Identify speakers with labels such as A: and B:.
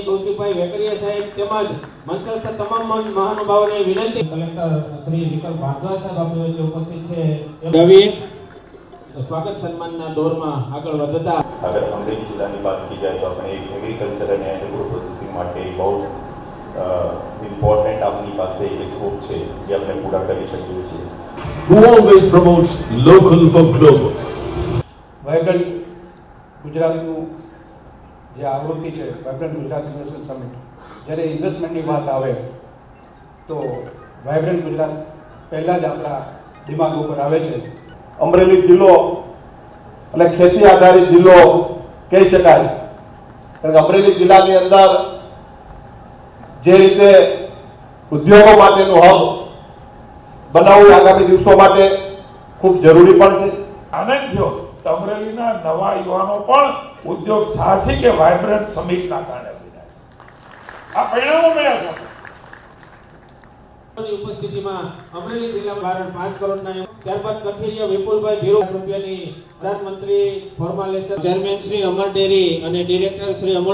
A: કૌશિકભાઈ વેકરિયા સાહેબ તેમજ મંચસ્થ તમામ મહાનુભાવોને વિનંતી કલેક્ટર શ્રી વિકલ ભારદ્વાજ સાહેબ આપણી વચ્ચે ઉપસ્થિત છે રવિ स्वागत सम्मान ना दौर में आगे વધતા
B: अगर अमरेली जिला की बात की जाए तो अपने एग्रीकल्चर एंड एग्रो प्रोसेसिंग માટે बहुत इम्पोर्टेंट अपनी पास एक स्कोप છે જે આપણે પૂરા કરી શકીએ છીએ
C: who always promotes local for global
D: vibrant ગુજરાતનું જે આવૃત્તિ છે વાઇબ્રન્ટ ગુજરાત ઇન્વેસ્ટમેન્ટ સમિટ જ્યારે ઇન્વેસ્ટમેન્ટની વાત આવે તો વાઇબ્રન્ટ ગુજરાત પહેલા જ આપણા દિમાગ ઉપર આવે છે
E: અમરેલી જિલ્લો અને ખેતી આધારિત જિલ્લો કહી શકાય કારણ કે અમરેલી જિલ્લાની અંદર જે રીતે ઉદ્યોગો માટેનું હબ બનાવવું આગામી દિવસો માટે ખૂબ જરૂરી પણ છે
F: આનંદ થયો તો અમરેલીના નવા યુવાનો પણ ઉદ્યોગ સાહસિક કે વાઇબ્રન્ટ સમિટના કારણે બન્યા છે આ પરિણામો મળ્યા છે
A: उपस्थितिમાં અમરેલી જિલ્લા કારણ 5 કરોડના ત્યારબાદ કથિરિયા વિપુલભાઈ 0 રૂપિયાની પ્રધાનમંત્રી ફોર્માલેશન ચેરમેન શ્રી અમર ડેરી અને ડિરેક્ટર શ્રી અમર